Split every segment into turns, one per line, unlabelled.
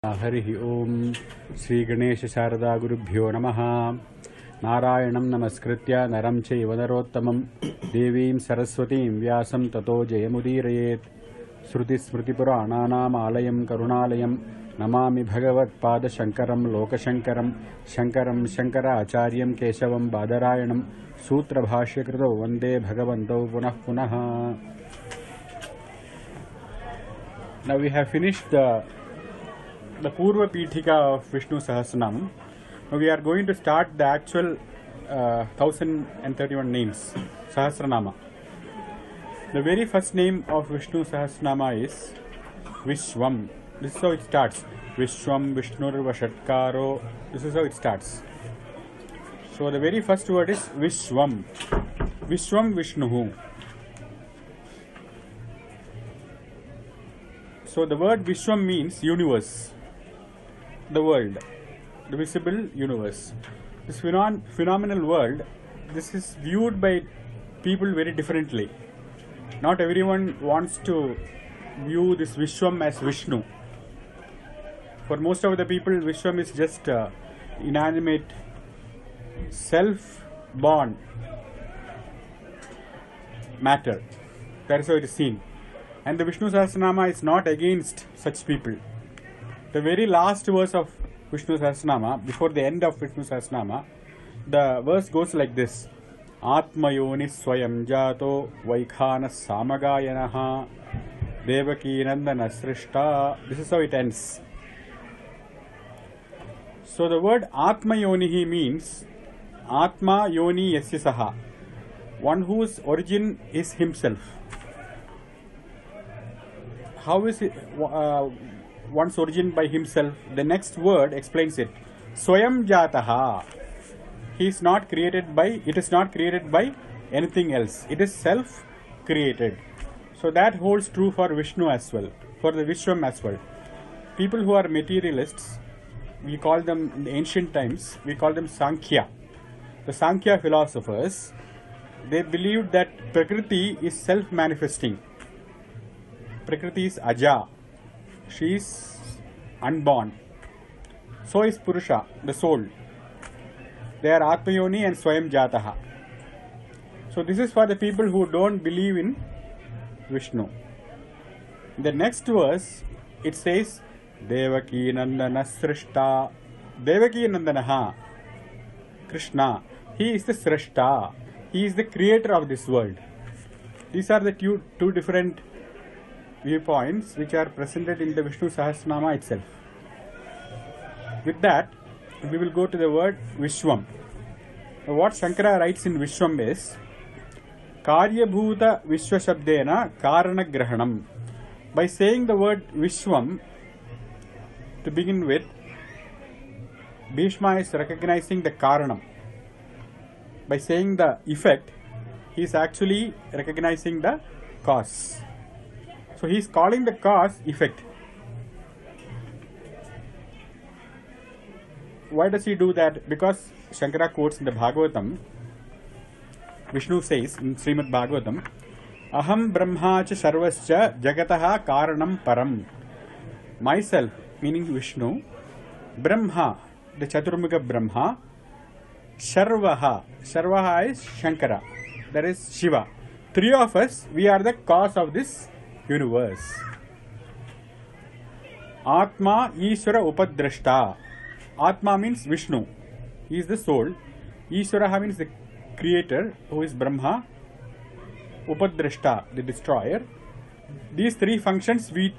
हरि ओम श्री गणेश शारदा गुरुभ्यो नमः। नारायणं नमस्कृत्य नरं चैव नरोत्तमं देवीं सरस्वतीं व्यासं ततो जयमुदीरयेत्। श्रुतिस्मृतिपुराणानाम् आलयं करुणालयं नमामि भगवत्पादशङ्करं लोकशङ्करं शङ्करं शङ्कराचार्यं केशवं बादरायणं सूत्रभाष्यकृतौ वन्दे भगवन्तौ पुनः पुनः। Now we have finished the Purva Pithika of Vishnu Sahasranam. Now we are going to start the actual 1031 names, Sahasranama. The very first name of Vishnu Sahasranama is Vishwam. This is how it starts. Vishwam Vishnur Vashatkaro. This is how it starts. So the very first word is Vishwam. Vishwam Vishnuhu. So the word Vishwam means universe, the world, the visible universe. This phenomenal world, this is viewed by people very differently. Not everyone wants to view this Vishwam as Vishnu. For most of the people, Vishwam is just inanimate, self-born matter. That is how it is seen. And the Vishnu Sahasranama is not against such people. The very last verse of Vishnu Sahasranama, before the end of Vishnu Sahasranama, the verse goes like this: Atmayoni Swayam Jato Vaikhana Samagayanaha Devaki Nandana Srishta. This is how it ends. So the word Atmayonihi means Atma Yoni Yasyasaha, one whose origin is himself. How is it one's origin by himself? The next word explains it. Swayam Jataha. He is not created by, it is not created by anything else. It is self-created. So that holds true for Vishnu as well, for the Vishwam as well. People who are materialists, we call them in the ancient times, we call them Sankhya. The Sankhya philosophers, they believed that Prakriti is self-manifesting. Prakriti is Aja. She is unborn. So is Purusha, the soul. They are Atmayoni and Swayam Jataha. So this is for the people who don't believe in Vishnu. In the next verse, it says, Devaki Nandana Srishta. Devaki Nandanaha. Krishna. He is the Srishta. He is the creator of this world. These are the two different viewpoints which are presented in the Vishnu Sahasranama itself. With that, we will go to the word Vishwam. Now, what Shankara writes in Vishwam is Karyabhuta Vishwashabdena Karana Grahanam. By saying the word Vishwam, to begin with, Bhishma is recognizing the Karanam. By saying the effect, he is actually recognizing the cause. So he is calling the cause effect. Why does he do that? Because Shankara quotes in the Bhagavatam, Vishnu says in Srimad Bhagavatam, Aham Brahma cha Sarvascha Jagataha Karanam Param. Myself, meaning Vishnu, Brahma, the Chaturmukha Brahma, Sarvaha, Sarvaha is Shankara, that is Shiva. Three of us, we are the cause of this universe. Atma Ishvara Upadrashta. Atma means Vishnu. He is the soul. Ishvara means the creator, who is Brahma. Upadrashta, the destroyer. These three functions we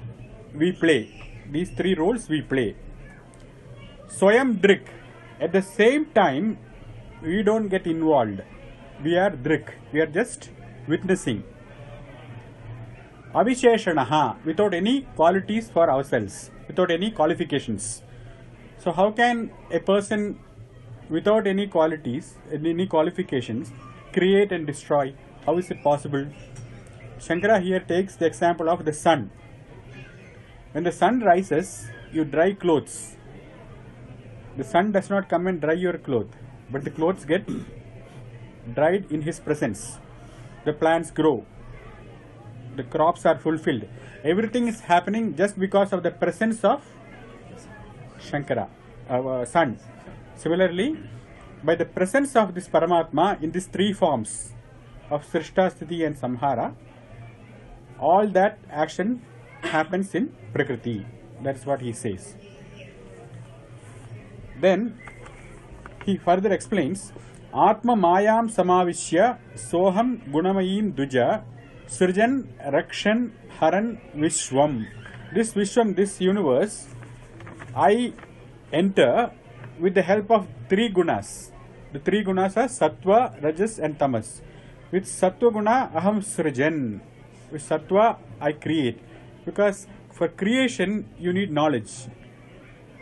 play. These three roles we play. Swayam Drik. At the same time, we don't get involved. We are Drik. We are just witnessing. Avisheshanaha, without any qualities for ourselves, without any qualifications. So how can a person without any qualities, any qualifications, create and destroy? How is it possible? Shankara here takes the example of the sun. When the sun rises, you dry clothes. The sun does not come and dry your clothes, but the clothes get dried in his presence. The plants grow. The crops are fulfilled. Everything is happening just because of the presence of Shankara, our sun. Similarly, by the presence of this Paramatma in these three forms of Srishta, Sthiti and Samhara, all that action happens in Prakriti. That's what he says. Then he further explains, Atma Mayam Samavishya Soham Gunamayim Duja Srijan Rakshan Haran Vishwam. This Vishwam, this universe, I enter with the help of three gunas. The three gunas are Sattva, Rajas and Tamas. With Sattva Guna, Aham Srijan. With Sattva, I create. Because for creation, you need knowledge.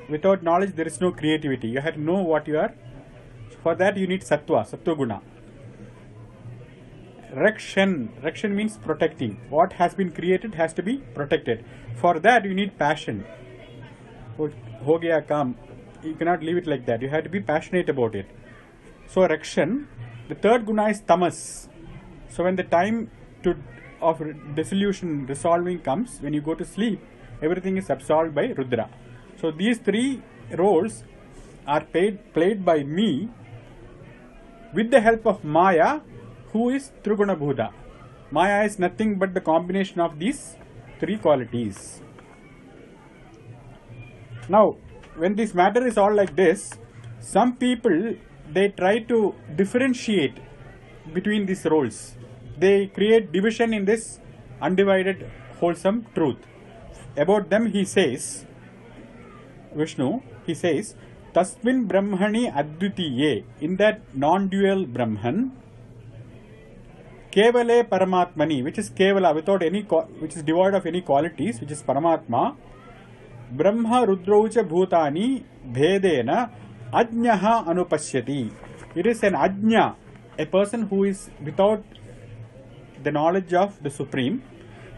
Without knowledge, there is no creativity. You have to know what you are. For that, you need Sattva, Sattva Guna. Rakshan means protecting. What has been created has to be protected. For that, you need passion. Ho gaya kaam. You cannot leave it like that. You have to be passionate about it. So Rakshan. The third guna is Tamas. So when the time of dissolution, resolving comes, when you go to sleep, everything is absorbed by Rudra. So these three roles are played by me with the help of Maya, who is Triguna Bhuta. Maya is nothing but the combination of these three qualities. Now, when this matter is all like this, some people, they try to differentiate between these roles. They create division in this undivided, wholesome truth. About them he says, Vishnu, he says, Tasmin Brahmani Advitiye, in that non-dual Brahman, Kevale Paramatmani, which is Kevala, without any, which is devoid of any qualities, which is Paramatma, Brahma Rudroucha Bhutani Bhedena Ajnaha Anupashyati. It is an Ajna, a person who is without the knowledge of the Supreme.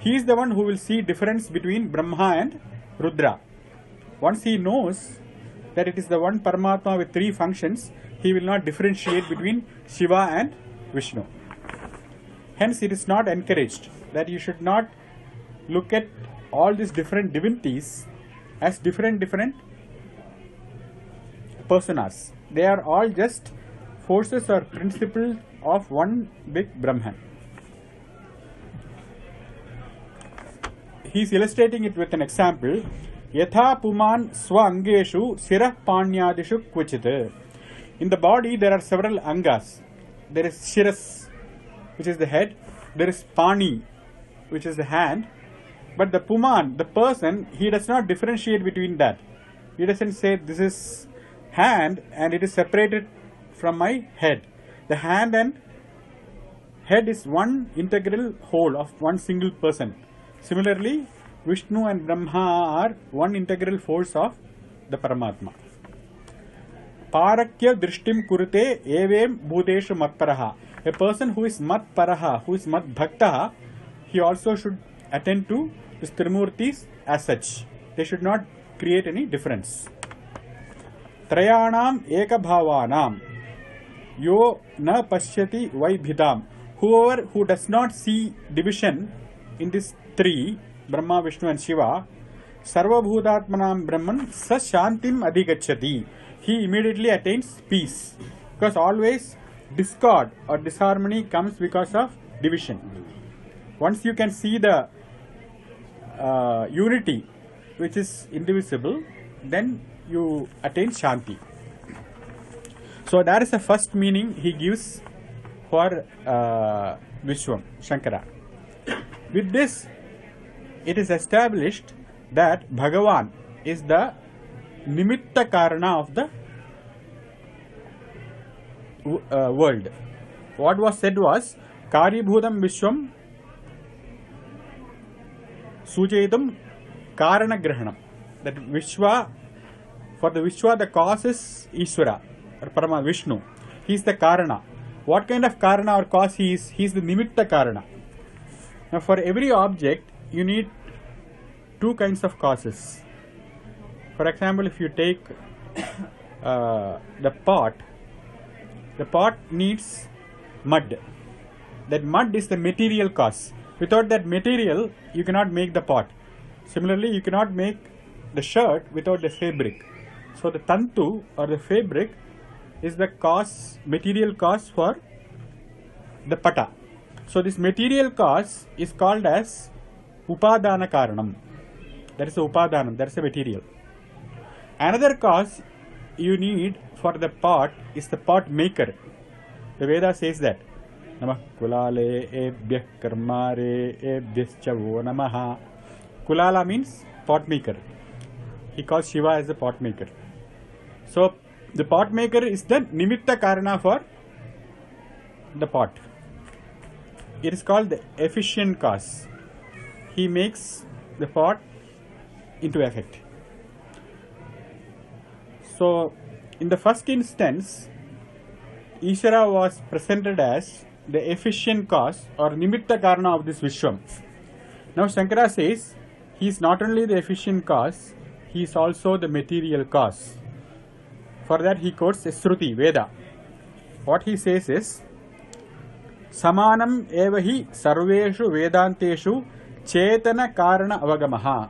He is the one who will see difference between Brahma and Rudra. Once he knows that it is the one Paramatma with three functions, he will not differentiate between Shiva and Vishnu. Hence, it is not encouraged that you should not look at all these different divinities as different personas. They are all just forces or principles of one big Brahman. He is illustrating it with an example. Yatha puman swangeshu sirah panyadishu kvichit. In the body there are several angas. There is shiras, which is the head. There is pani, which is the hand. But the puman, the person, he does not differentiate between that. He doesn't say this is hand and it is separated from my head. The hand and head is one integral whole of one single person. Similarly, Vishnu and Brahma are one integral force of the Paramatma. Parakya drishtim kurute evem bhuteshu matparaha. A person who is matparaha, who is matbhaktaha, he also should attend to the Trimurtis as such. They should not create any difference. Trayanam ekabhavanam yo na pashyati vaibhidam. Whoever who does not see division in these three, Brahma, Vishnu and Shiva, Sarva Bhutatmanam Brahman sa shantim adhigacchati. He immediately attains peace. Because always discord or disharmony comes because of division. Once you can see the unity which is indivisible, then you attain Shanti. So that is the first meaning he gives for Vishwam, Shankara. With this, it is established that Bhagavan is the Nimitta Karana of the world. What was said was, Karibhudam Vishwam Sujayitam Karana Grahanam. That Vishwa, for the Vishwa, the cause is Ishvara or Parama Vishnu. He is the Karana. What kind of Karana or cause he is? He is the Nimitta Karana. Now, for every object, you need two kinds of causes. For example, if you take the pot needs mud. That mud is the material cause. Without that material, you cannot make the pot. Similarly, you cannot make the shirt without the fabric. So the tantu or the fabric is the cause, material cause for the pata. So this material cause is called as upadana karanam. That is the upadanam, that is the material. Another cause you need for the pot is the pot maker. The Veda says that Namah kulale ebhyah karmare ebhyascha namaha. Kulala means pot maker. He calls Shiva as the pot maker. So the pot maker is the nimitta karana for the pot. It is called the efficient cause. He makes the pot into effect. So in the first instance, Ishvara was presented as the efficient cause or nimitta karana of this Vishwam. Now Shankara says he is not only the efficient cause, he is also the material cause. For that he quotes a Shruti, Veda. What he says is, Samanam evahi sarveshu vedanteshu chetana karana avagamaha.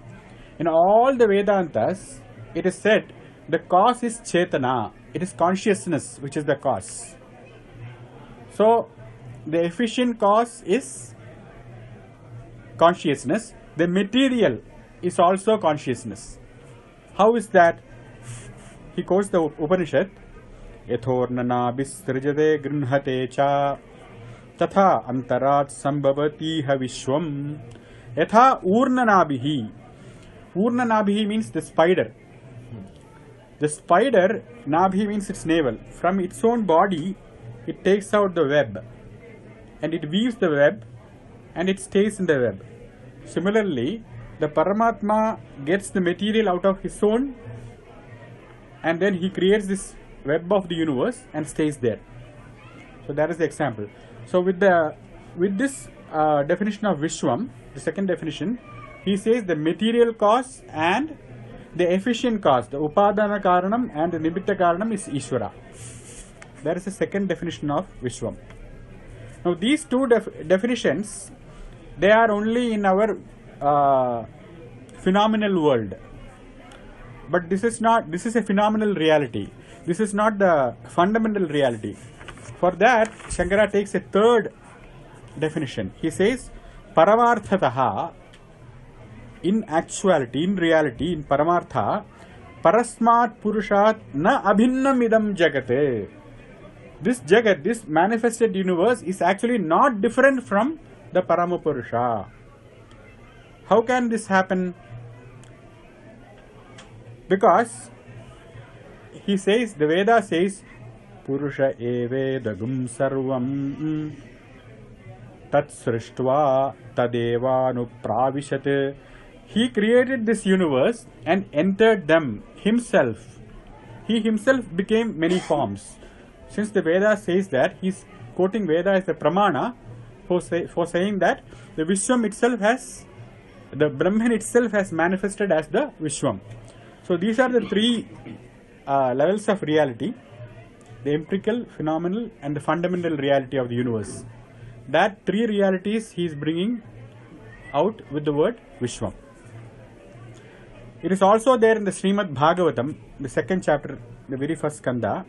In all the Vedantas, it is said the cause is chetana. It is consciousness which is the cause. So the efficient cause is consciousness. The material is also consciousness. How is that? He quotes the Upanishad, Yathornana bistrijate grinhate cha tatha antarat sambhavati ha vishwam yatha urnanabihi. Urnanabihi means the spider. The spider, nabhi means its navel. From its own body, it takes out the web and it weaves the web and it stays in the web. Similarly, the Paramatma gets the material out of his own and then he creates this web of the universe and stays there. So that is the example. So with this definition of Vishwam, the second definition, he says the material cause and the efficient cause, the Upadana Karanam and the Nimitta Karanam is Ishvara. That is the second definition of Vishwam. Now these two definitions, they are only in our phenomenal world. But this is a phenomenal reality. This is not the fundamental reality. For that, Shankara takes a third definition. He says, Paramarthataha, in actuality, in reality, in Paramartha, Parasmat Purushat na abhinnam idam jagate. This Jagat, this manifested universe is actually not different from the Paramapurusha. How can this happen? Because he says, the Veda says, Purusha evedagum sarvam tat srishtva tadevanu pravishat. He created this universe and entered them himself. He himself became many forms. Since the Veda says that, he is quoting Veda as the pramana for saying that the Vishwam itself has, the Brahman itself has manifested as the Vishwam. So these are the three levels of reality: the empirical, phenomenal and the fundamental reality of the universe. That three realities he is bringing out with the word Vishwam. It is also there in the Srimad Bhagavatam, the second chapter, the very first skanda.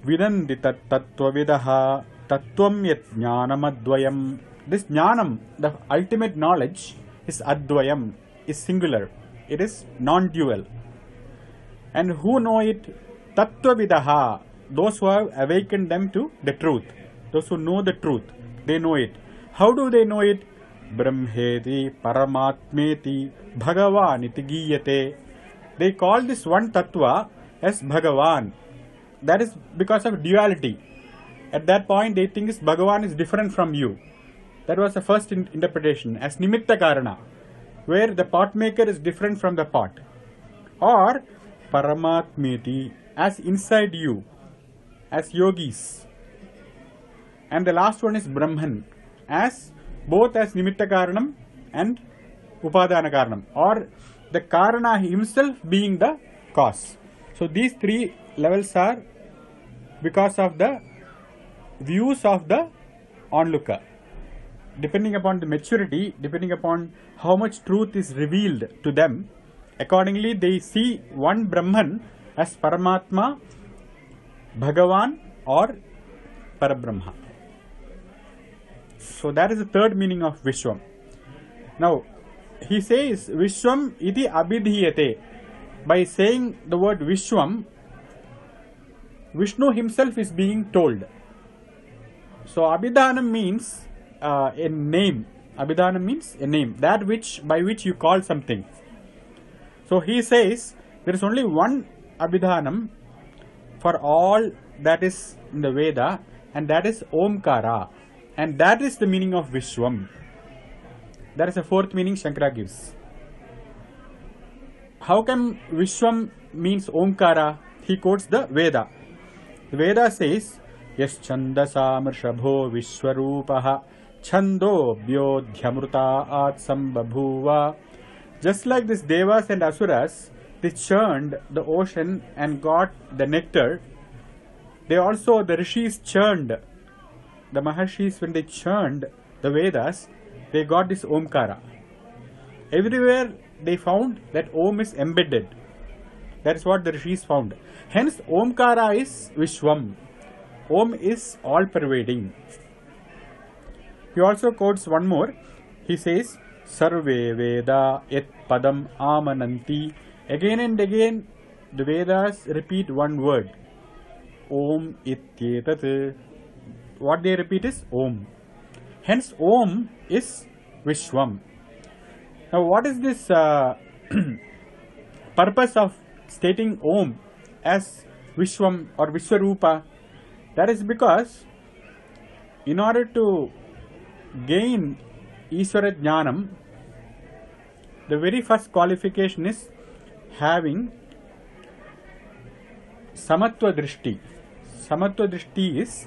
Vidandi tat tattvavidaha tattvam yat jnanam advayam. This jnanam, the ultimate knowledge, is advayam, is singular. It is non-dual. And who know it? Tattvavidaha, those who have awakened them to the truth. Those who know the truth, they know it. How do they know it? Brahmeti Paramatmeti Bhagavan iti giyate. They call this one tattva as Bhagavan. That is because of duality. At that point they think Bhagavan is different from you. That was the first interpretation as Nimitta Karana, where the pot maker is different from the pot. Or Paramatmeti, as inside you, as yogis. And the last one is Brahman, as both as Nimitta Karanam and Upadana Karanam, or the Karana himself being the cause. So these three levels are because of the views of the onlooker. Depending upon the maturity, depending upon how much truth is revealed to them, Accordingly, they see one Brahman as Paramatma, Bhagavan or Parabrahma. So that is the third meaning of Vishwam. Now, he says Vishwam iti abhidhiyate. By saying the word Vishwam, Vishnu himself is being told. So Abhidhanam means a name. Abhidhanam means a name, that which by which you call something. So he says there is only one Abhidhanam for all that is in the Veda, and that is Omkara, and that is the meaning of Vishwam. That is the fourth meaning Shankara gives. How come Vishwam means Omkara? He quotes the Veda. The Veda says, Yas chandasa mrshabho vishwarupaha chando bhyodhyamruta atsambabhuva. Just like these devas and asuras, they churned the ocean and got the nectar. They also, the rishis churned, the maharshis, when they churned the Vedas, they got this Omkara. Everywhere they found that Om is embedded. That is what the rishis found. Hence, Omkara is Vishwam. Om is all-pervading. He also quotes one more. He says, Sarve Veda et Padam Amananti. Again and again, the Vedas repeat one word. Om ityetat. What they repeat is Om. Hence, Om is Vishwam. Now, what is this purpose of stating Om as Vishwam or Vishwarupa? That is because in order to gain Ishvara Jnanam, the very first qualification is having Samatva Drishti. Samatva Drishti is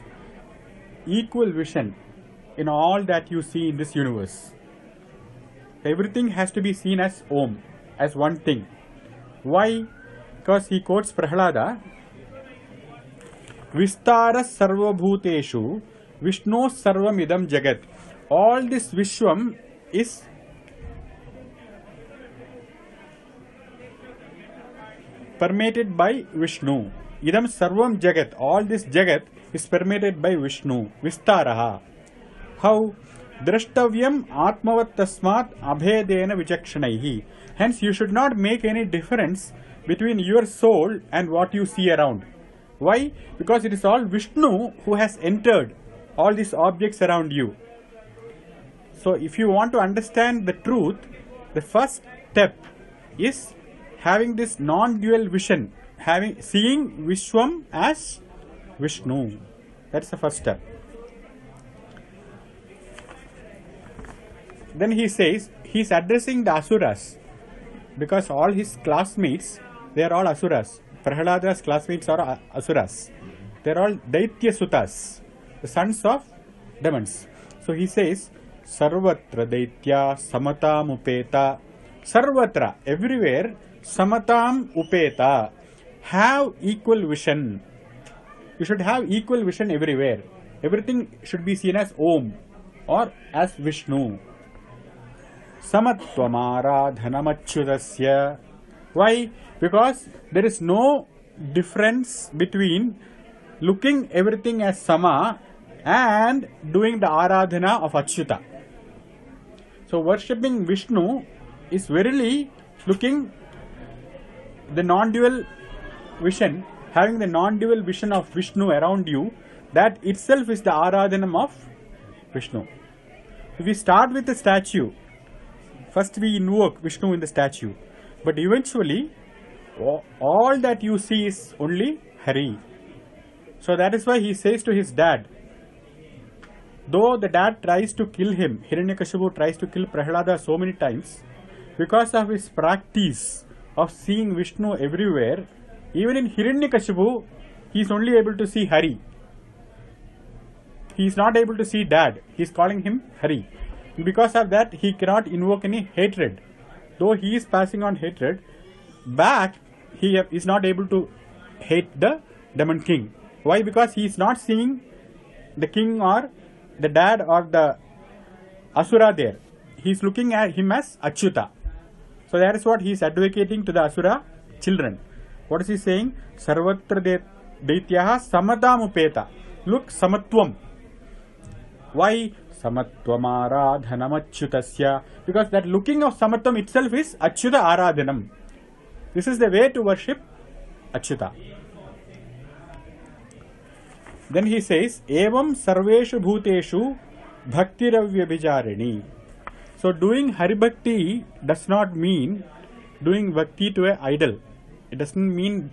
equal vision in all that you see in this universe. Everything has to be seen as Om, as one thing. Why? Because he quotes Prahlada, Vistara sarva bhuteshu Vishnu sarvam idam jagat. All this Vishwam is permeated by Vishnu. Idam sarvam jagat. All this jagat is permeated by Vishnu. Vistaraha. How? Drashtavyam atmavat tasmat abhedena vichakshanaihi. Hence, you should not make any difference between your soul and what you see around. Why? Because it is all Vishnu who has entered all these objects around you. So, if you want to understand the truth, the first step is having this non-dual vision, seeing Vishwam as Vishnu. That's the first step. Then he says, he is addressing the Asuras, because all his classmates, they are all Asuras. Prahlada's classmates are Asuras. They are all Daitya Sutas, the sons of demons. So he says, Sarvatra Daitya Samatam Upeta. Sarvatra, everywhere, Samatam Upeta. Have equal vision. You should have equal vision everywhere. Everything should be seen as Om or as Vishnu. Samattvamaradhanamachyudasya. Why? Because there is no difference between looking everything as Sama and doing the Aradhana of Achyuta. So worshipping Vishnu is verily looking the non-dual vision, having the non-dual vision of Vishnu around you. That itself is the Aradhanam of Vishnu. If we start with the statue, first we invoke Vishnu in the statue, but eventually all that you see is only Hari. So that is why he says to his dad, though the dad tries to kill him, Hiranyakashipu tries to kill Prahlada so many times, because of his practice of seeing Vishnu everywhere, even in Hiranyakashipu, he is only able to see Hari. He is not able to see dad. He is calling him Hari. Because of that, he cannot invoke any hatred. Though he is passing on hatred, back he is not able to hate the demon king. Why? Because he is not seeing the king or the dad or the Asura there. He is looking at him as Achyuta. So that is what he is advocating to the Asura children. What is he saying? Sarvatra Daityaha Samatam Upeta. Look, Samatvam. Why? Samatvam Aradhanam Achyutasya. Because that looking of Samatvam itself is Achyuta Aradhanam. This is the way to worship Achyuta. Then he says, Evam Sarveshu Bhuteshu Bhaktiravyabijarini. So doing Haribhakti does not mean doing Bhakti to an idol. It doesn't mean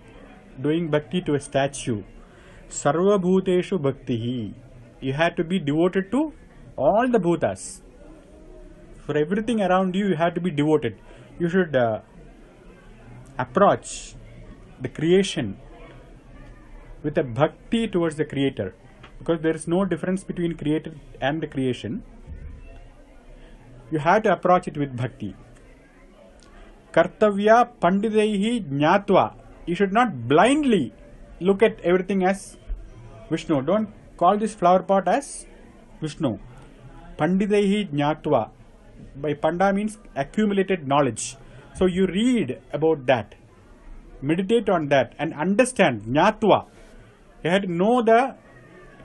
doing Bhakti to a statue. Sarva Bhuteshu Bhaktihi. You have to be devoted to all the Bhutas. For everything around you, you have to be devoted. You should approach the creation with a bhakti towards the creator, because there is no difference between creator and the creation. You have to approach it with bhakti. Kartavya pandidaihi jnatva. You should not blindly look at everything as Vishnu. Don't call this flower pot as Vishnu. Pandidaihi jnatva. By panda means accumulated knowledge. So you read about that, meditate on that, and understand jnatva. You have to know the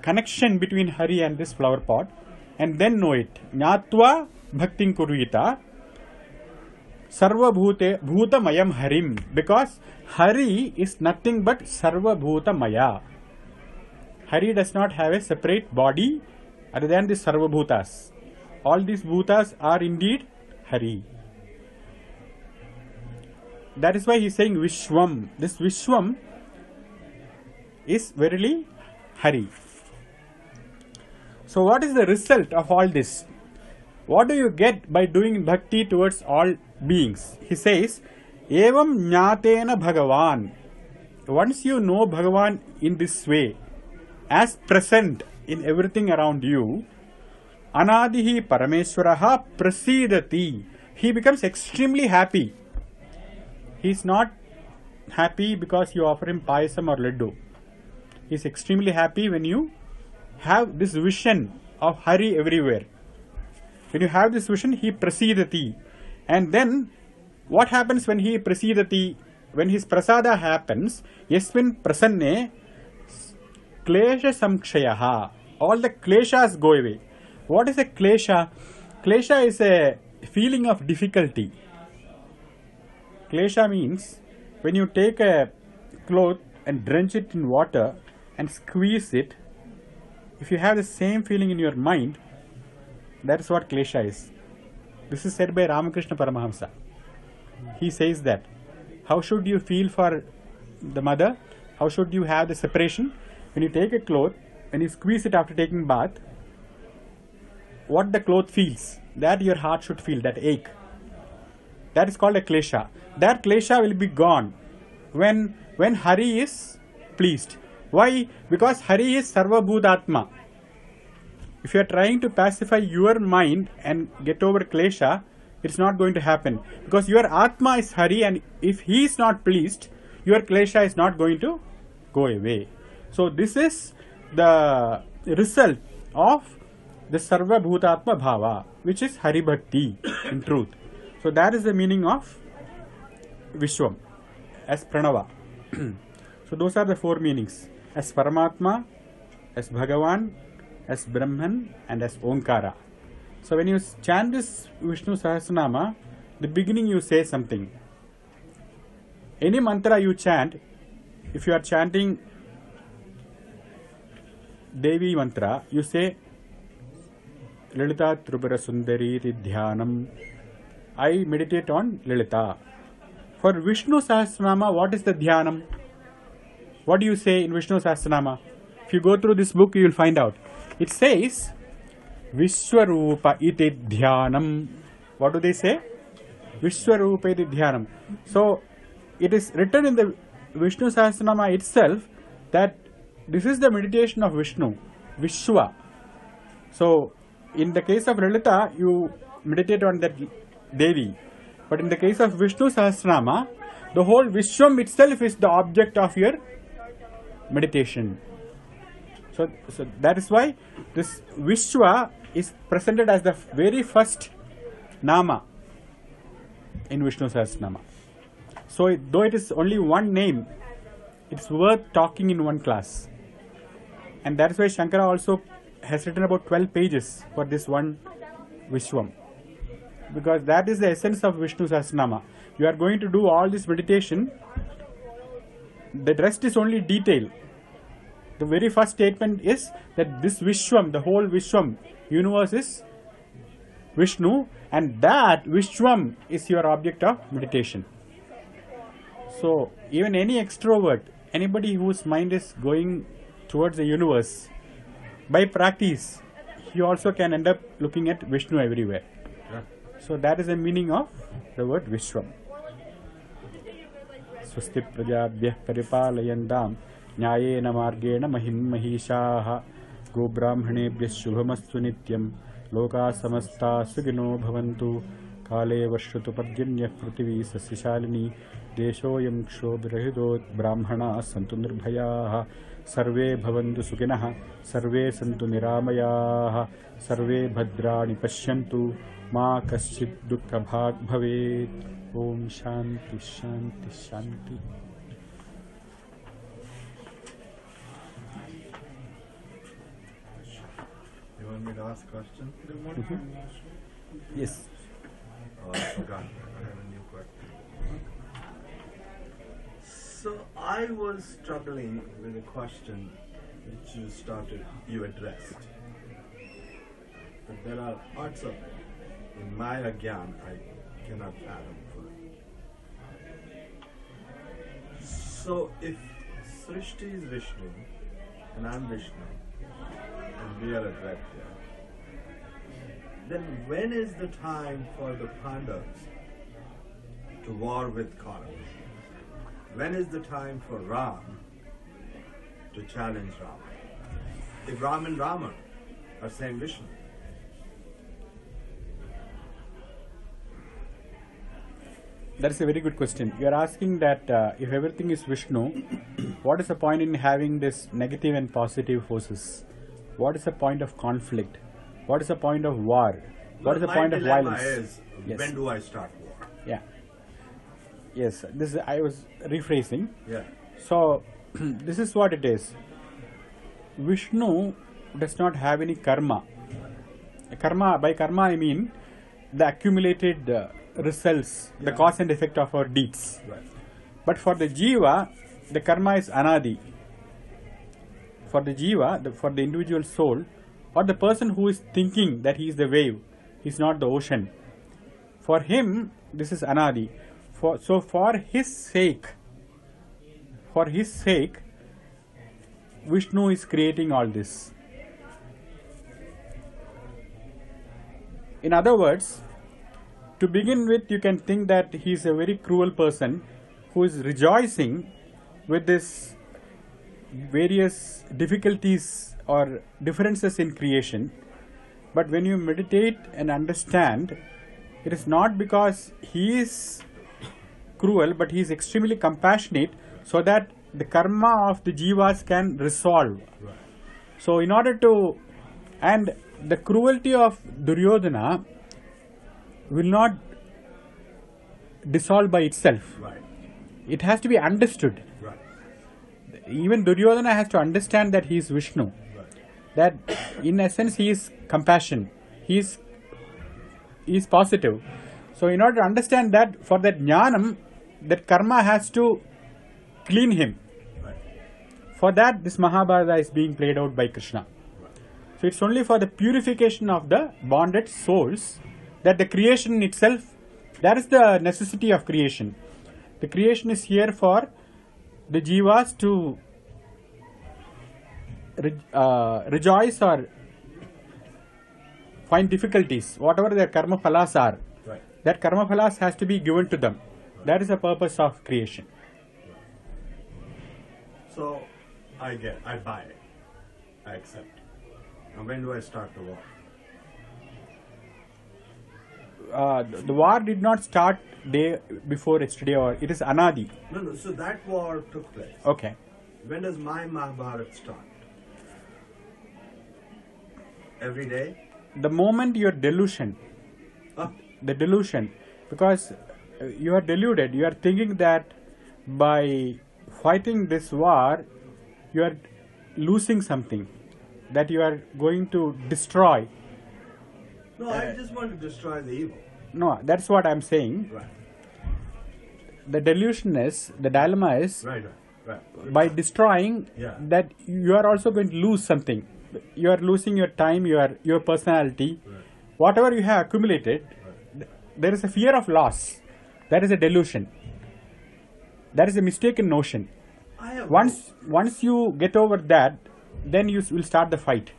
connection between Hari and this flower pot, and then know it. Jnatva bhaktin kurvita sarva bhuta mayam harim. Because Hari is nothing but sarva bhuta maya. Hari does not have a separate body other than the sarva bhutas. All these bhutas are indeed Hari. That is why he is saying Vishwam. This Vishwam is verily Hari. So what is the result of all this? What do you get by doing bhakti towards all beings? He says, Evam jnatena Bhagavan. Once you know Bhagavan in this way, as present in everything around you, Anadihi Parameswaraha Prasidati. He becomes extremely happy. He is not happy because you offer him payasam or laddu. He is extremely happy when you have this vision of Hari everywhere. When you have this vision, he prasidati. And then what happens when he prasidati? When his prasada happens, yasmin prasanne klesha samkshayaha. All the kleshas go away. What is a klesha? Klesha is a feeling of difficulty. Klesha means when you take a cloth and drench it in water and squeeze it, if you have the same feeling in your mind, that is what klesha is. This is said by Ramakrishna Paramahamsa. He says that. How should you feel for the mother? How should you have the separation? When you take a cloth and you squeeze it after taking bath, what the cloth feels, that your heart should feel, that ache. That is called a klesha. That klesha will be gone when Hari is pleased. Why? Because Hari is Sarva Bhutatma. If you are trying to pacify your mind and get over klesha, it's not going to happen. Because your Atma is Hari, and if he is not pleased, your klesha is not going to go away. So this is the result of the Sarva Bhutatma Bhava, which is Hari Bhakti in truth. So that is the meaning of Vishwam as Pranava. So those are the four meanings: as Paramatma, as Bhagavan, as Brahman, and as Omkara. So when you chant this Vishnu Sahasranama, the beginning you say something. Any mantra you chant, if you are chanting Devi mantra, you say Lalita Tribhara Sundari Dhyanam. I meditate on Lalita. For Vishnu Sahasranama, what is the Dhyanam? What do you say in Vishnu Sahasranama? If you go through this book, you will find out. It says Vishwarupa iti Dhyanam. What do they say? Vishwarupa iti Dhyanam. So it is written in the Vishnu Sahasranama itself that this is the meditation of Vishnu, Vishwa. So in the case of Lalita, you meditate on that Devi. But in the case of Vishnu Sahasranama, the whole Vishwam itself is the object of your meditation. So that is why this Vishwa is presented as the very first Nama. in Vishnu Sahasranama. So though it is only one name, it's worth talking in one class. And that is why Shankara also has written about 12 pages for this one Vishwam. Because that is the essence of Vishnu Sahasranama. You are going to do all this meditation, the rest is only detail. The very first statement is that this Vishwam, the whole Vishwam, universe is Vishnu, and that Vishwam is your object of meditation. So even any extrovert, anybody whose mind is going towards the universe, by practice, he also can end up looking at Vishnu everywhere. Yeah. So that is the meaning of the word Vishwam. Swasti prajabhyah paripalayantam nyayena margena mahim mahishaha go brahmanebhyah shubhamastu nityam loka samasta sugino bhavantu kale varshatu parjanyah prithvi sasyashalini deshoyam kshobhirahidot brahmana santu nirbhayaha sarve bhavantu sukhinah sarve santu niramayaha sarve bhadrani pashyantu ma kaschid dukkha bhag bhavet. Om Shanti Shanti Shanti.
You want me to ask a question?
Yes.
I forgot. I have a new question. So I was struggling with a question which you addressed. But there are parts of it in my agyan I cannot fathom fully. So if Srishti is Vishnu and I'm Vishnu and we are Advaita, then when is the time for the Pandavas to war with Kaurava? When is the time for Ram to challenge Rama? If Ram and Rama are same Vishnu.
That is a very good question. You are asking that if everything is Vishnu, what is the point in having this negative and positive forces? What is the point of conflict? What is the point of war? What is the point of violence?
My dilemma is, when do I start war?
Yeah. Yes, this is, I was rephrasing.
Yeah.
So, this is what it is. Vishnu does not have any karma. By karma I mean the accumulated results, the cause and effect of our deeds.
Right.
But for the jiva, the karma is anadi. For the jiva, for the individual soul, or the person who is thinking that he is the wave, he is not the ocean. For him, this is anadi. So for his sake, Vishnu is creating all this. In other words, to begin with, you can think that he is a very cruel person who is rejoicing with this various difficulties or differences in creation. But when you meditate and understand, it is not because he is cruel, but he is extremely compassionate so that the karma of the jivas can resolve.
Right.
So in order to, and the cruelty of Duryodhana will not dissolve by itself.
Right.
It has to be understood.
Right.
Even Duryodhana has to understand that he is Vishnu.
Right.
That in essence he is compassion. He is positive. So in order to understand that, for that jnanam, that karma has to clean him.
Right.
For that, this Mahabharata is being played out by Krishna.
Right.
So it's only for the purification of the bonded souls that the creation itself, that is the necessity of creation. The creation is here for the jivas to rejoice or find difficulties, whatever their karma phalas are.
Right.
That karma phalas has to be given to them. That is the purpose of creation.
So I buy it. I accept it. Now when do I start the war?
The war did not start day before yesterday, or it is anadi.
No, so that war took place.
Okay.
When does my Mahabharata start? Every day?
The moment your delusion,
Huh?
the delusion, because you are deluded. You are thinking that by fighting this war, you are losing something, that you are going to destroy.
No, I just want to destroy the evil.
No, that's what I'm saying.
Right.
The delusion is, the dilemma is,
Right.
by destroying,
Yeah.
that you are also going to lose something. You are losing your time, your personality,
Right.
whatever you have accumulated. There is a fear of loss. That is a delusion. That is a mistaken notion.
I have
Once you get over that, then you will start the fight.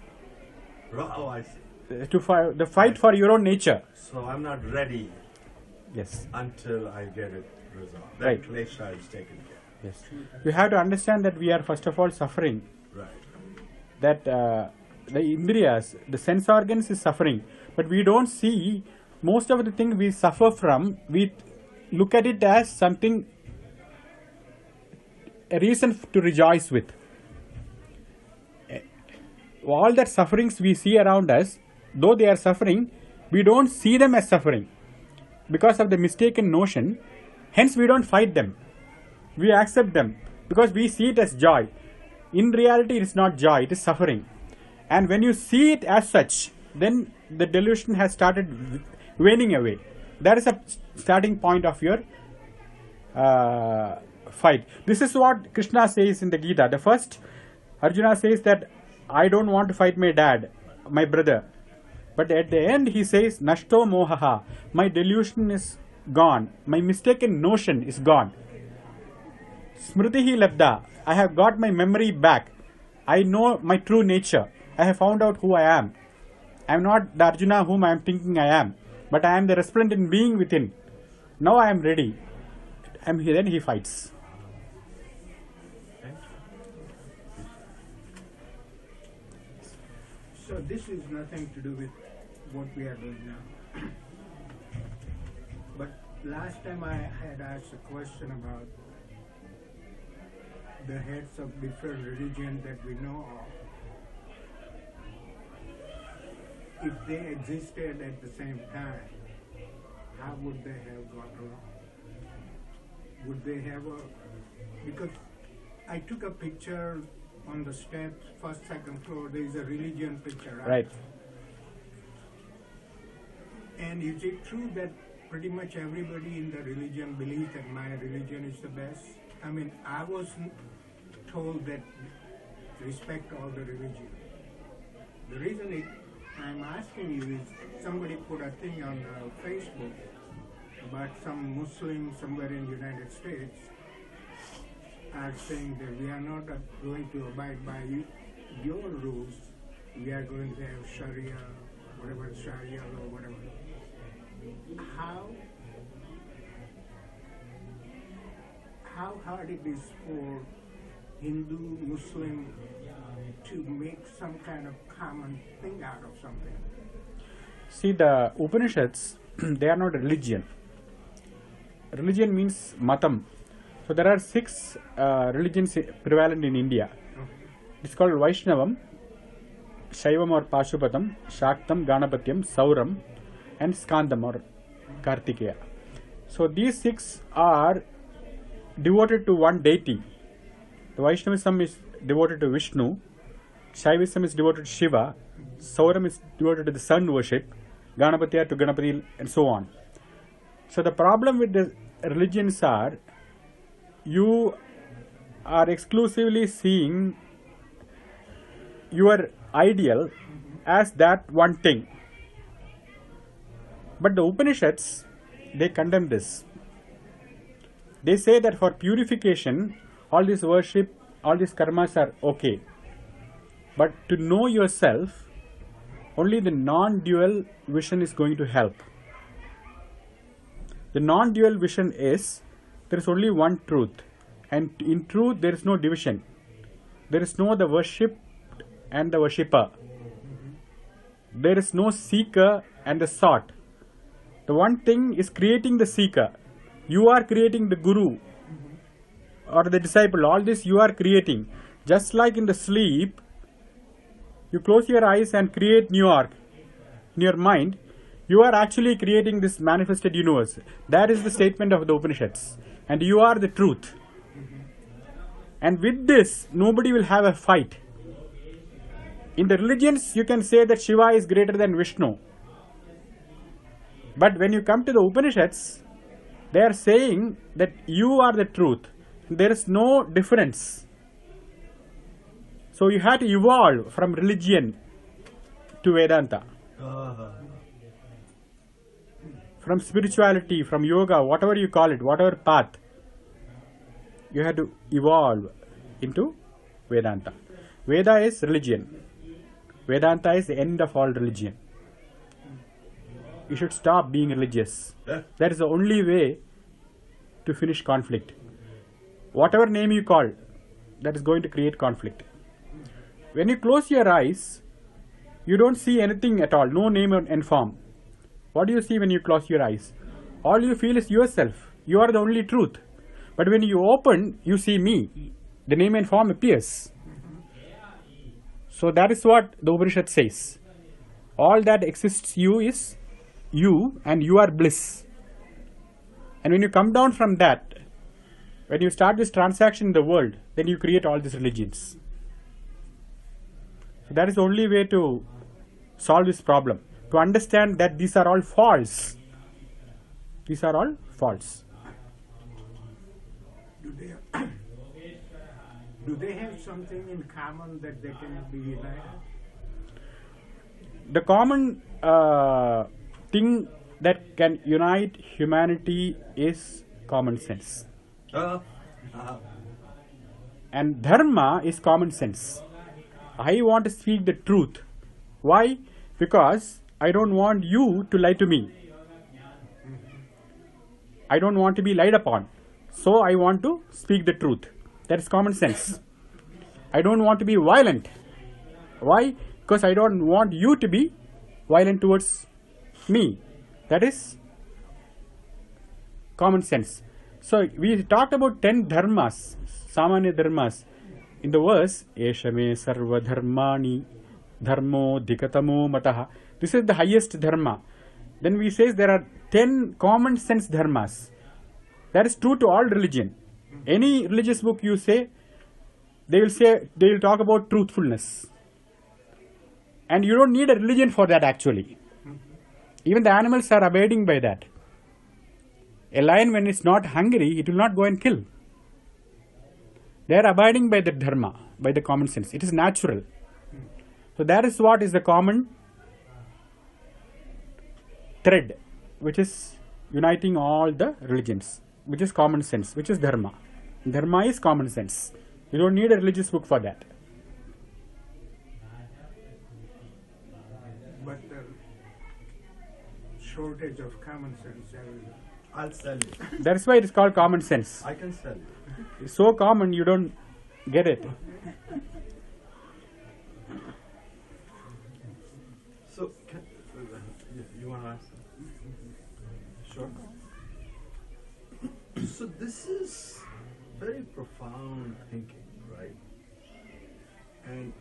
Oh, I see.
The fight for your own nature.
So I'm not ready
Yes.
until I get it resolved. That
Right.
klesha is taken care
Yes. You have to understand that we are first of all suffering.
of. Right.
That the indriyas, the sense organs is suffering, but we don't see most of the thing we suffer from. We look at it as something, a reason to rejoice with. All that sufferings we see around us, though they are suffering, we don't see them as suffering because of the mistaken notion. Hence we don't fight them. We accept them because we see it as joy. In reality, it is not joy, it is suffering. And when you see it as such, then the delusion has started waning away. That is a starting point of your fight. This is what Krishna says in the Gita. The first, Arjuna says that I don't want to fight my dad, my brother. But at the end he says, Nashto mohaha, my delusion is gone. My mistaken notion is gone. Smritihi labda, I have got my memory back. I know my true nature. I have found out who I am. I am not the Arjuna whom I am thinking I am, but I am the resplendent being within. Now I am ready. And then he fights.
So this is nothing to do with what we are doing now. But last time I had asked a question about the heads of different religions that we know of. If they existed at the same time, how would they have got along? Would they have because I took a picture on the steps, first, second floor, there is a religion picture, right?
Right.
And is it true that pretty much everybody in the religion believes that my religion is the best? I mean, I was told that respect all the religions. The reason I'm asking you is somebody put a thing on Facebook about some Muslim somewhere in the United States are saying that we are not going to abide by your rules. We are going to have Sharia, whatever Sharia law, whatever. How hard it is for Hindu, Muslim to make some kind of common thing out of something?
See, the Upanishads, they are not religion. Religion means matam. So there are 6 religions prevalent in India. It's called Vaishnavam, Shaivam or Pashupatam, Shaktam, Ganapatyam, Sauram, and Skandam or Kartikeya. So these 6 are devoted to one deity. The Vaishnavism is devoted to Vishnu, Shaivism is devoted to Shiva, Sauram is devoted to the sun worship, Ganapatya to Ganapati, and so on. So the problem with the religions are, you are exclusively seeing your ideal as that one thing. But the Upanishads, they condemn this. They say that for purification, all this worship, all these karmas are okay. But to know yourself, only the non-dual vision is going to help. The non-dual vision is, there is only one truth. And in truth, there is no division. There is no the worshipped and the worshipper. There is no seeker and the sought. The one thing is creating the seeker. You are creating the guru or the disciple. All this you are creating. Just like in the sleep, you close your eyes and create New York in your mind. You are actually creating this manifested universe. That is the statement of the Upanishads. And you are the truth. And with this, nobody will have a fight. In the religions, you can say that Shiva is greater than Vishnu. But when you come to the Upanishads, they are saying that you are the truth. There is no difference. So you have to evolve from religion to Vedanta. From spirituality, from yoga, whatever you call it, whatever path, you have to evolve into Vedanta. Veda is religion. Vedanta is the end of all religion. You should stop being religious. That is the only way to finish conflict. Whatever name you call, that is going to create conflict. When you close your eyes, you don't see anything at all, no name and form. What do you see when you close your eyes? All you feel is yourself. You are the only truth. But when you open, you see me. The name and form appears. So that is what the Upanishad says. All that exists you is you, and you are bliss. And when you come down from that, when you start this transaction in the world, then you create all these religions. So that is the only way to solve this problem. To understand that these are all false. These are all false.
Do they have something in common that they can be united?
The common thing that can unite humanity is common sense. And dharma is common sense. I want to speak the truth. Why? Because I don't want you to lie to me. I don't want to be lied upon. So I want to speak the truth. That is common sense. I don't want to be violent. Why? Because I don't want you to be violent towards me. That is common sense. So we talked about 10 dharmas, samanya dharmas. In the verse, Eshame sarva dharmani dharmo dikatamo mataha. This is the highest dharma. Then we say there are 10 common sense dharmas. That is true to all religion. Any religious book you say, they will talk about truthfulness. And you don't need a religion for that actually. Even the animals are abiding by that. A lion, when it's not hungry, it will not go and kill. They are abiding by the dharma, by the common sense. It is natural. So that is what is the common thread, which is uniting all the religions, which is common sense, which is dharma. Dharma is common sense. You don't need a religious book for that.
But the shortage of common sense everywhere.
I'll sell you.
That's why it is called common sense.
I can sell you.
It's so common you don't get it.
So, you want to ask them? Sure. So this is very profound thinking, right? And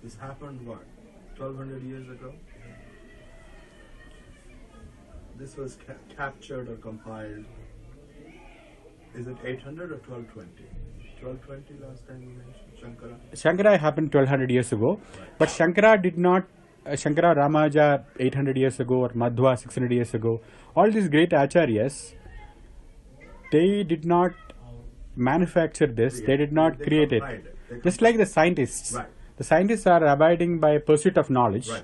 this happened what, 1200 years ago? This was captured or compiled. Is it 800 or 1220? 1220 last time you mentioned Shankara?
Shankara happened 1200 years ago, but Shankara did not, Shankara Ramanuja 800 years ago or Madhva 600 years ago, all these great acharyas, they did not manufacture this, they did not create it. Just like the scientists.
Right.
The scientists are abiding by pursuit of knowledge,
Right.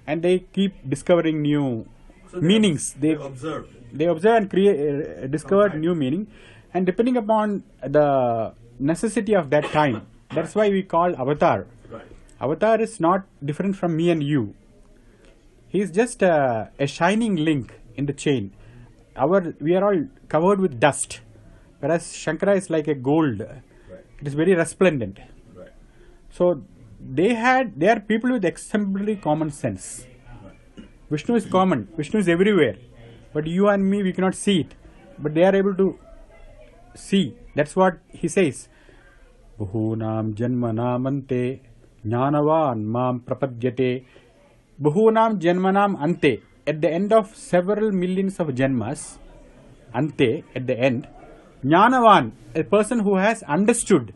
and they keep discovering new
So
meanings.
They observed.
They observe and create, discovered new meaning, and depending upon the necessity of that time, that's why we call avatar.
Right.
Avatar is not different from me and you. He is just a shining link in the chain. We are all covered with dust, whereas Shankara is like a gold.
Right.
It is very resplendent.
Right.
So they are people with exemplary common sense.
Right.
Vishnu is common. Vishnu is everywhere. But you and me, we cannot see it. But they are able to see. That's what he says. Bahunam janmanam ante jnanavan mam prapadyate. Bahunam janmanam ante. at the end of several millions of janmas, ante, at the end, Jnanavan, a person who has understood,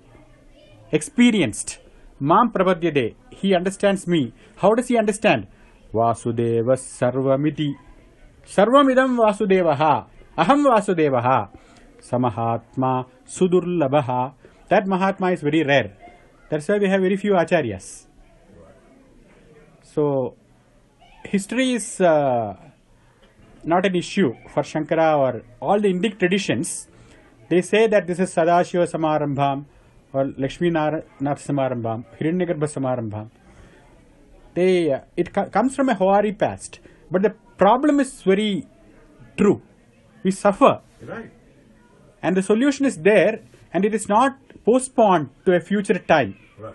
experienced, Mam Prapadyade, he understands me. How does he understand? Vasudeva Sarvamiti. Sarvamidam Vasudevaha. Aham Vasudevaha. Samahatma Sudurlabaha. That Mahatma is very rare. That's why we have very few acharyas. So, history is not an issue for Shankara or all the Indic traditions. They say that this is Sadashiva Samarambham or Lakshmi Nath Samarambham, Hiranyagarbha Samarambham. It comes from a hoary past. But the problem is very true. We suffer.
Right.
And the solution is there, and it is not postponed to a future time.
Right.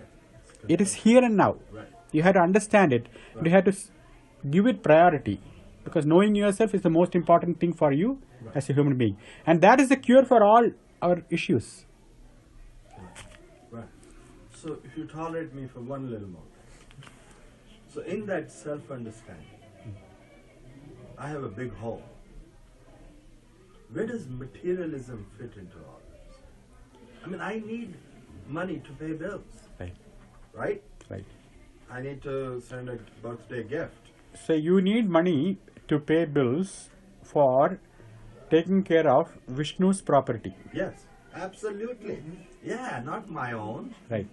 It is here and now.
Right.
You have to understand it.
Right.
You have to give it priority. Because knowing yourself is the most important thing for you as a human being. And that is the cure for all our issues.
Right. So if you tolerate me for one little moment. So in that self-understanding, I have a big hole. Where does materialism fit into all this? I mean, I need money to pay bills.
Right.
Right?
Right.
I need to send a birthday gift.
So you need money to pay bills for taking care of Vishnu's property.
Yes, absolutely. Yeah, not my own.
Right.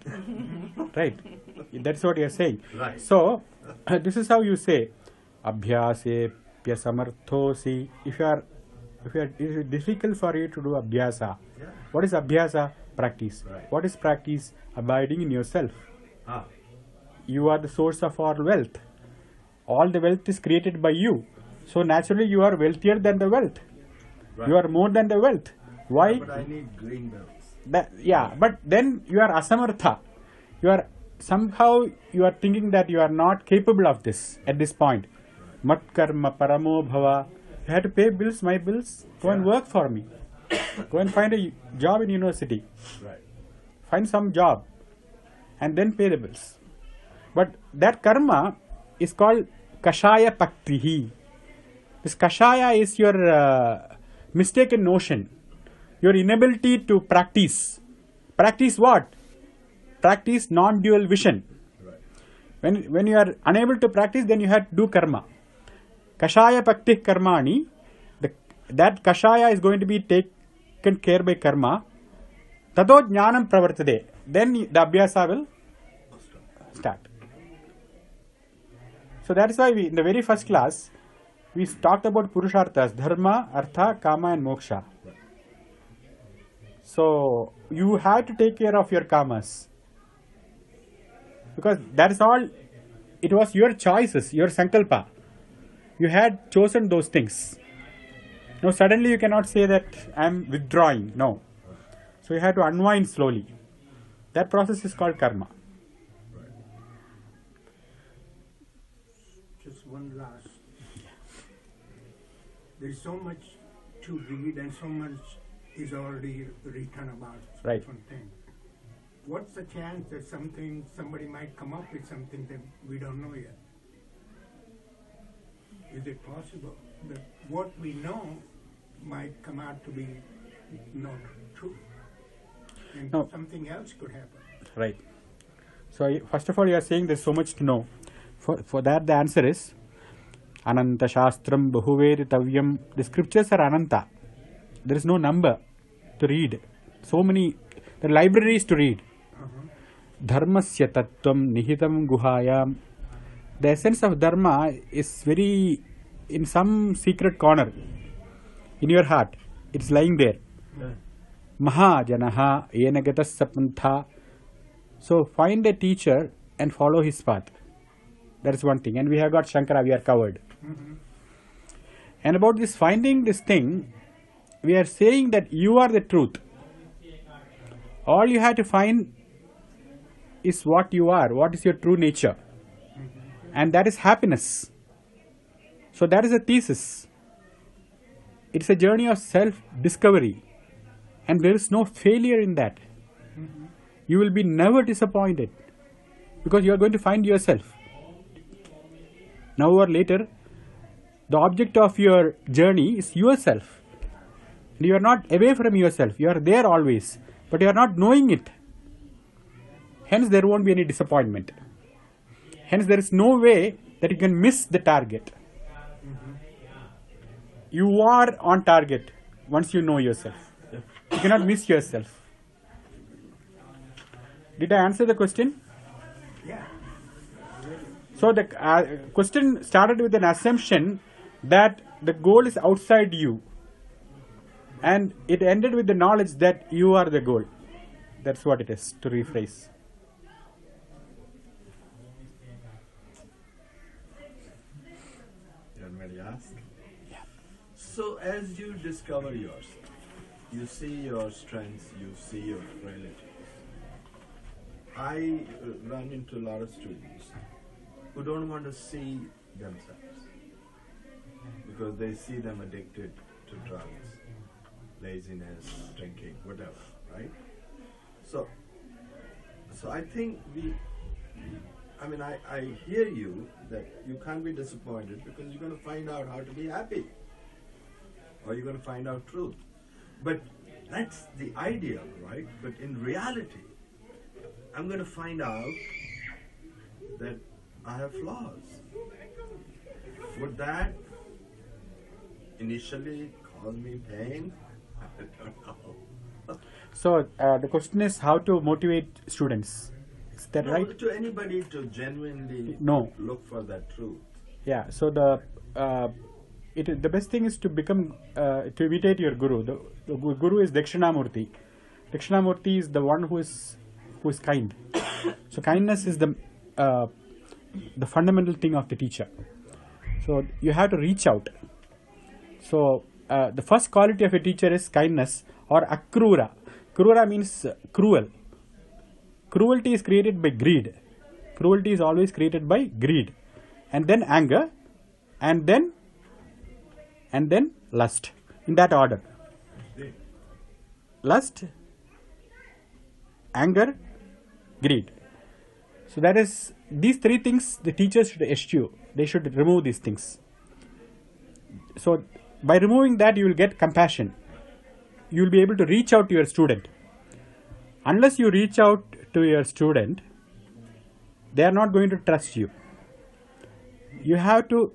Right. That's what you're saying.
Right.
So, this is how you say, Abhyase pya samarthosi. If it is difficult for you to do abhyasa,
Yeah.
what is abhyasa? Practice.
Right.
What is practice? Abiding in yourself.
Ah,
You are the source of all wealth. All the wealth is created by you. So naturally you are wealthier than the wealth.
right.
You are more than the wealth. Why?
But I need green bills.
But then you are asamartha. You are somehow you are thinking that you are not capable of this at this point. Mat karma paramo bhava. You have to pay bills, my bills. Go and work for me. Go and find a job in university.
Right.
Find some job and then pay the bills. But that karma is called kashaya paktihi. This kashaya is your mistaken notion, your inability to practice. Practice what? Practice non-dual vision.
Right.
When you are unable to practice, then you have to do karma. Kashaya paktih karmani. That kashaya is going to be taken care by karma. Tado jnanam pravartade. Then the abhyasa will start. So that is why in the very first class, we talked about Purusharthas, Dharma, Artha, Kama and Moksha. So you have to take care of your kamas. Because that is all, it was your choices, your sankalpa. You had chosen those things. Now suddenly you cannot say that I am withdrawing. No. So you have to unwind slowly. That process is called karma.
Just one last. There's so much to read and so much is already written about
Right.
different things. What's the chance that somebody might come up with something that we don't know yet? Is it possible that what we know might come out to be not true? And
No.
something else could happen.
Right. So first of all, you are saying there's so much to know. For that, the answer is Ananta Shastram Bahuvedittavyam. The scriptures are Ananta. There is no number to read. So many, the libraries to read. Dharmasya Tattvam Nihitam Guhayam. The essence of Dharma is very in some secret corner in your heart. It's lying there. Mahajanaha Yenagatas Sapantha. So find a teacher and follow his path. That is one thing. And we have got Shankara, we are covered. And about this finding this thing, we are saying that you are the truth. All you have to find is what you are, what is your true nature. And that is happiness. So that is a thesis. It's a journey of self-discovery. And there is no failure in that. You will be never disappointed. Because you are going to find yourself. Now or later, The object of your journey is yourself. You are not away from yourself. You are there always, but you are not knowing it. Hence, there won't be any disappointment. Hence, there is no way that you can miss the target. You are on target once you know yourself. You cannot miss yourself. Did I answer the question?
Yeah.
So the question started with an assumption that the goal is outside you, and it ended with the knowledge that you are the goal. That's what it is, to rephrase.
Anybody ask? Yeah. So as you discover yourself, you see your strengths, you see your frailties. I run into a lot of students who don't want to see themselves because they see them addicted to drugs, laziness, drinking, whatever, right? So I think I hear you that you can't be disappointed because you're going to find out how to be happy, or you're going to find out truth. But that's the ideal, right? But in reality, I'm going to find out that I have flaws. Would that initially cause me pain? I don't know.
So the question is how to motivate students. Is that
No,
right?
to anybody to genuinely
No.
look for that truth.
Yeah. So the best thing is to become to imitate your guru. The guru is Dakshinamurti. Dakshinamurti is the one who is kind. So kindness is the fundamental thing of the teacher. So you have to reach out. So the first quality of a teacher is kindness or akrura. Krura means cruel. Cruelty is created by greed. Cruelty is always created by greed, and then anger, and then lust. In that order: lust, anger, greed. So that is, these three things the teachers should eschew. They should remove these things. So by removing that, you will get compassion. You will be able to reach out to your student. Unless you reach out to your student, they are not going to trust you. You have to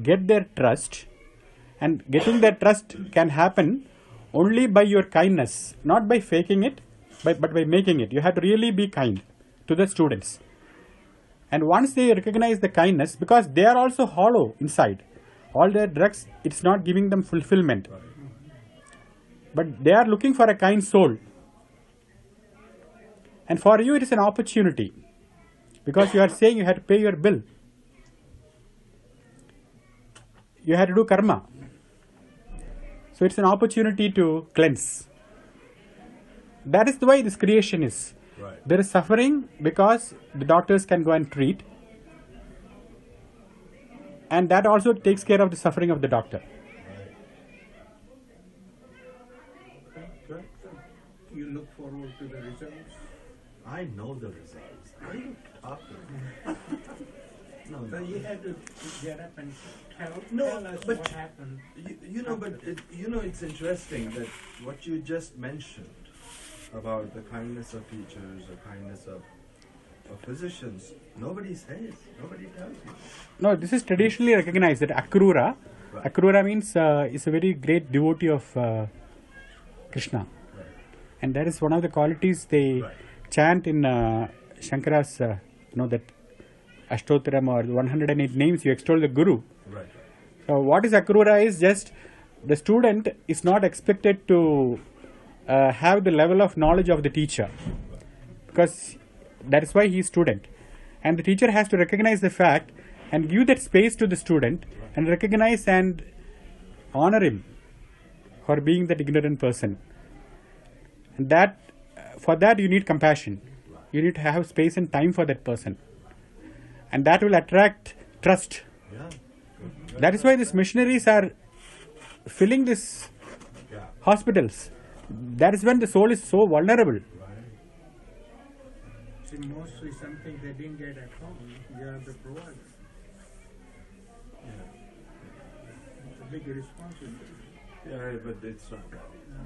get their trust, and getting their trust can happen only by your kindness, not by faking it, but by making it. You have to really be kind to the students. And once they recognize the kindness, because they are also hollow inside, all their drugs, it's not giving them fulfillment. But they are looking for a kind soul. And for you, it is an opportunity, because you are saying you have to pay your bill. You have to do karma. So it's an opportunity to cleanse. That is the way this creation is.
Right.
There is suffering because the doctors can go and treat. And that also takes care of the suffering of the doctor.
Right.
You look forward to the results.
I know the results. What are you talking? No,
So you had to get up and tell us
but
what happened.
It's interesting that what you just mentioned about the kindness of teachers, the kindness of physicians, nobody says, nobody tells you.
No, this is traditionally recognized that Akrura.
Right.
Akrura means is a very great devotee of Krishna.
Right.
And that is one of the qualities they chant in Shankara's, that Ashtotaram or 108 names. You extol the Guru.
Right.
So what is Akrura is just the student is not expected to have the level of knowledge of the teacher, because that is why he is student. And the teacher has to recognize the fact and give that space to the student and recognize and honor him for being that ignorant person. And that for that you need compassion. You need to have space and time for that person. And that will attract trust.
Yeah.
That is why these missionaries are filling these hospitals. That is when the soul is so vulnerable.
See, mostly something they didn't get at home. You are the provider. big responsibility.
Yeah, but it's not that.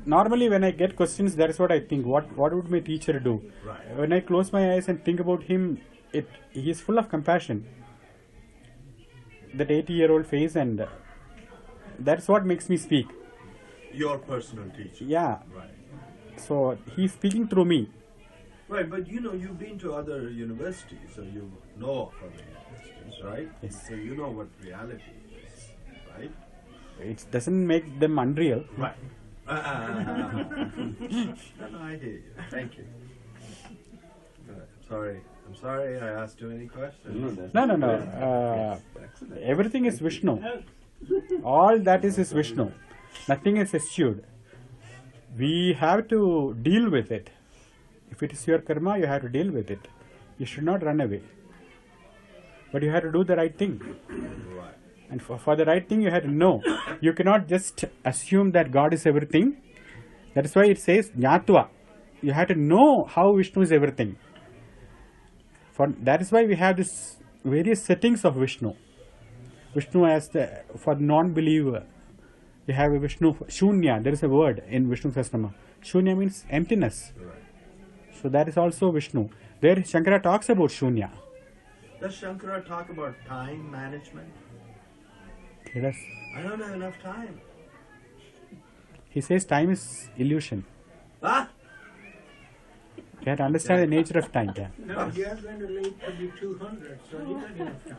Normally, when I get questions, that is what I think. What would my teacher do?
Right.
When I close my eyes and think about him, he is full of compassion. That 80-year-old face, and that's what makes me speak.
Your personal teacher.
Yeah.
Right.
So he's speaking through me.
Right, but you know, you've been to other universities, so you know of other universities, right?
Yes.
So you know what reality is, right?
It doesn't make them unreal.
Right. No, I hear you. Thank you. I'm sorry I asked too many questions.
No. Everything is Vishnu. All that is Vishnu. Nothing is eschewed. We have to deal with it. If it is your karma, you have to deal with it. You should not run away. But you have to do the right thing.
Right.
And for the right thing, you have to know. You cannot just assume that God is everything. That is why it says Jnatva. You have to know how Vishnu is everything. That is why we have this various settings of Vishnu. Vishnu as for non-believer. We have a Vishnu Shunya. There is a word in Vishnu Sahasranama. Shunya means emptiness.
Right.
So that is also Vishnu. There Shankara talks about Shunya.
Does Shankara talk about time management?
He does.
I don't have enough time.
He says time is illusion.
Ah!
You have to understand the nature of time. Yeah.
No, you are going to live to be 200, so you got enough time.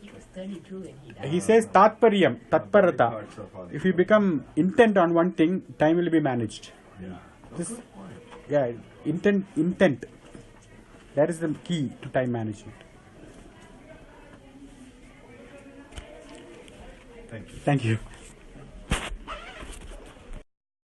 He was 32 when he died.
He says Tatparyam, Tatparata.
Parts of all
If you become intent on one thing, time will be managed.
Yeah.
This, yeah, intent. That is the key to time management.
Thank you.
Thank you.